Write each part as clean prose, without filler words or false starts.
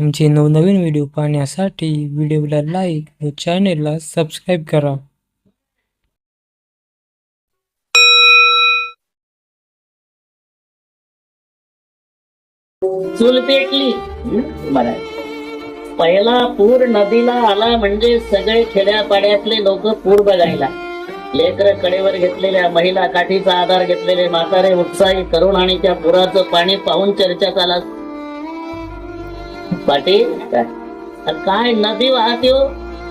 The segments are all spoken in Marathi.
आमचे नवनवीन व्हिडिओ पाहण्यासाठी व्हिडिओला लाईक व चॅनेलला सबस्क्राईब करा. चूल पेटली. पहिला पूर नदीला आला म्हणजे सगळे खेड्यापाड्यातले लोक पूर बघायला. लेकर कडेवर घेतलेल्या महिला, काठीचा आधार घेतलेले म्हातारे, उत्साही तरुण आणि त्या पुराचं पाणी पाहून चर्चा चालत. पाटील काय नदी वाहते हो?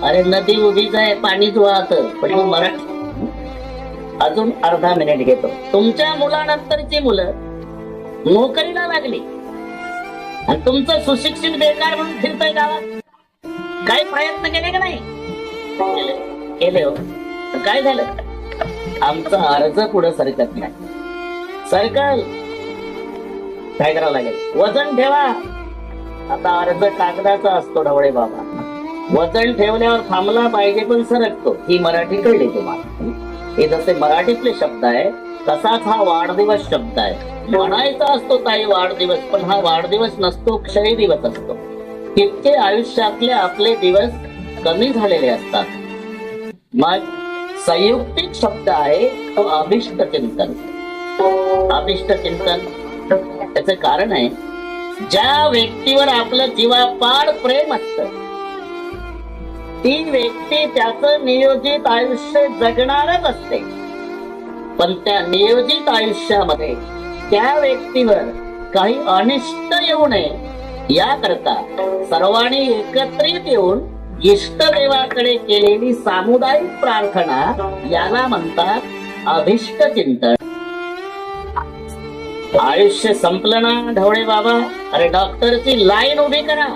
अरे नदी उभीच आहे, पाणीच वाहत. पण मराठी अजून अर्धा मिनिट घेतो. तुमच्या मुलानंतरची मुलं नोकरीला लागली आणि तुमचं सुशिक्षित बेकार म्हणून फिरतय गावात. काही प्रयत्न केले का नाही? केले हो. काय झालं? आमचा अर्ज पुढे सरकत नाही. सरकल काय करावं लागेल? वजन ठेवा. आता अर्ज कागदाचा असतो ढवळे बाबा. वजन ठेवल्यावर थांबला पाहिजे पण सरकतो. ही मराठी कळली तुम्हाला? हे जसे मराठीतले शब्द आहे तसाच हा वाढदिवस शब्द आहे. म्हणायचा असतो ताई वाढदिवस, पण हा वाढदिवस नसतो, क्षय दिवस असतो. इतके आयुष्यातले आपले दिवस कमी झालेले असतात. मग संयुक्तिक शब्द आहे तो अभिष्ट चिंतन. अभिष्ट चिंतन त्याचे कारण आहे, ज्या व्यक्तीवर आपलं जीवापाड प्रेम असत ती व्यक्ती त्याचं नियोजित आयुष्य जगणारच असते. पण त्या नियोजित आयुष्यामध्ये त्या व्यक्तीवर काही अनिष्ट येऊ नये याकरता सर्वांनी एकत्रित येऊन इष्टदेवाकडे केलेली सामुदायिक प्रार्थना याला म्हणतात अभिष्ट चिंतन. आयुष्य संपलं ना ढवळे बाबा, अरे डॉक्टरची लाईन उभी करा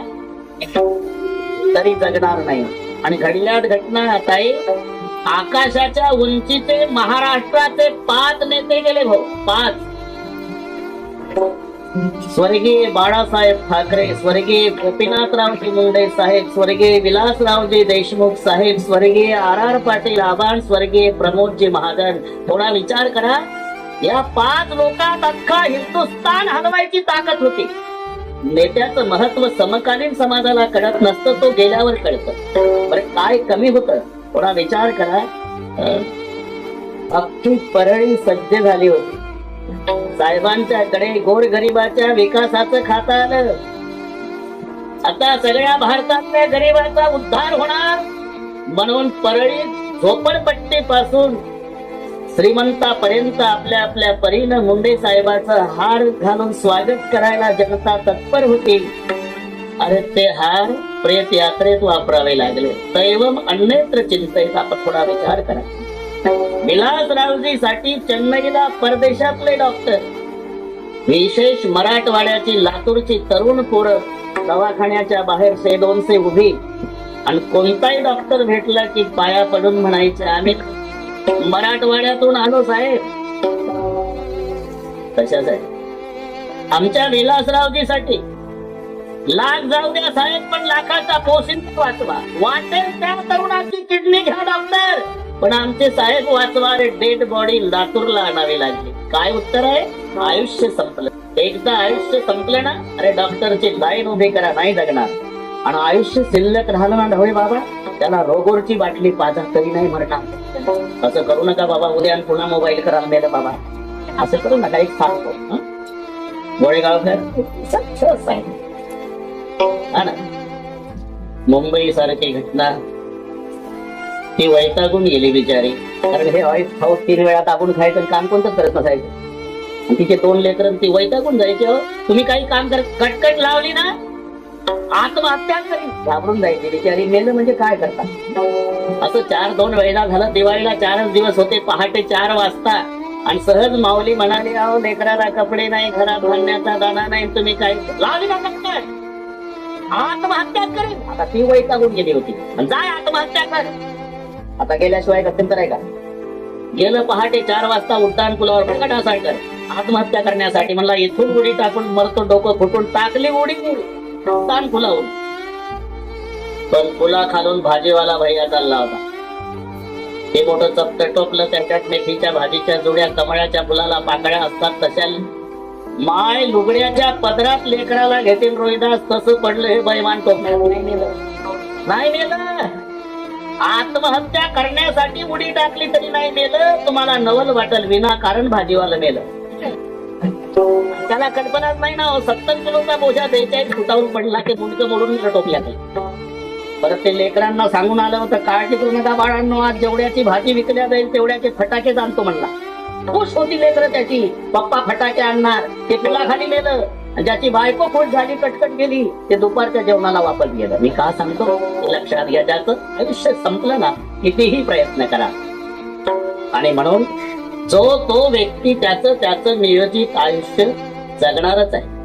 तरी जगणार नाही. आणि घडल्यात घटना ताई, आकाशाच्या उंचीचे महाराष्ट्राचे 5 नेते गेले भाऊ. 5. स्वर्गीय बाळासाहेब ठाकरे, स्वर्गीय गोपीनाथरावजी मुंडे साहेब, स्वर्गीय विलासरावजी देशमुख साहेब, स्वर्गीय RR पाटील आबाण, स्वर्गीय प्रमोदजी महाजन. थोडा विचार करा, या 5 लोकांत अख्खा हिंदुस्थान हलवायची ताकद होती. नेत्याचं महत्व समकालीन समाजाला कळत नसतं, तो गेल्यावर कळतं. बरं काय कमी होतं? थोडा विचार करा. अख्खी परळी सज्ज झाली होती. साहेबांच्याकडे गोरगरिबाच्या विकासाचं खातं आलं. आता सगळ्या भारतातल्या गरिबाचा उद्धार होणार म्हणून परळी झोपडपट्टी पासून श्रीमंतापर्यंत आपल्या आपल्या परीनं मुंडे साहेबाचं हार घालून स्वागत करायला जनता तत्पर होती. अरे ते हार प्रेत यात्रेत वापरावे लागले. दैवम अन्यत्र चिंतेत. आपण थोडा विचार करा. विलासरावजी साठी चेन्नईला परदेशातले डॉक्टर, विशेष मराठवाड्याची लातूरची तरुण पोरं दवाखान्याच्या बाहेर 100-200 उभी, आणि कोणताही डॉक्टर भेटला की पाया पडून म्हणायचे आम्ही मराठवाड्यातून आलो साहेब. तशाच आहे आमच्या विलासरावजी साठी. लाख जाऊ द्या साहेब, पण लाखाचा पोसिंग वाचवा. वाटेल त्या तरुणाची किडनी घ्या डॉक्टर, पण आमचे साहेब वाचवा. रे डेड बॉडी लातूरला आणावी लागली. काय उत्तर आहे? आयुष्य संपलं. एकदा आयुष्य संपलं ना, अरे डॉक्टरची लाईन उभी करा, नाही जगणार. आणि आयुष्य शिल्लक राहिलं ना ढवळे बाबा, त्याला रोगोरची बाटली पाजा तरी नाही मरणार. असं करू नका बाबा, उद्या पुन्हा मोबाईल करा मेलं बाबा. असं करू नका. एक सांगतो, गोळेगावकर हा ना, मुंबई सारखी घटना, ती वैतागून गेली बिचारी. कारण हे खाऊ 3 वेळा दाबून खायचं काम कोणतं करत नसायचं. तिचे 2 लेकरं ती वैतागून जायचे. हो तुम्ही काही काम करत कटकट लावली ना आत्महत्या करी, घाबरून जायची बिचारी. मेलं म्हणजे काय करता. असं 4-2 वेळा झालं. दिवाळीला 4च दिवस होते. पहाटे 4 वाजता आणि सहज माऊली म्हणाली, अहो लेकराला कपडे नाही, घरात धान्याचा दाणा नाही, तुम्ही काय लावली ना कटकट, आत्महत्या करेल. आता ती वैतागून गेली होती. जाय आत्महत्या कर. आता गेल्याशिवाय गत्यंतर आहे का? गेलं पहाटे 4 वाजता उड्डाण पुलावर प्रकटा साळकर आत्महत्या करण्यासाठी. म्हणला इथून उडी टाकून मरतो, डोकं फुटून. टाकली उडी उड्डाण पुलावून. पण पुला खालून भाजीवाला भैया चालला होता. ते मोठं चपट टोपलं, त्याच्यात मेथीच्या भाजीच्या जुड्या, कमळाच्या फुलाला पाकळ्या असतात तशा माय लुगड्याच्या पदरात लेकराला घेतील रोहिदास, तसं पडलं हे बैमान टोपण्यात. नाही नेलं, नाही नेलं. आत्महत्या करण्यासाठी उडी टाकली तरी नाही मेलं. तुम्हाला नवल वाटल, विनाकारण भाजीवाला मेलं. त्याला कल्पनाच नाही ना, 70 किलोचा बोजा 42 फुटावर पडला की मुंडकं मोडून टोपल्यात. परत ते लेकरांना सांगून आलं होतं, काळजी करू नका बाळांनो, आज जेवढ्याची भाजी विकल्या जाईल तेवढ्याचे फटाके आणतो म्हणला. खुश होती लेकरं त्याची, पप्पा फटाके आणणार. ते पुलाखाली नेलं. ज्याची बायको खुश झाली, कटकट गेली, ते दुपारच्या जेवणाला वापस गेलं. मी का सांगतो, लक्षात घ्या, ज्याचं आयुष्य संपलं ना, कितीही प्रयत्न करा. आणि म्हणून जो तो व्यक्ती त्याचं नियोजित आयुष्य जगणारच आहे.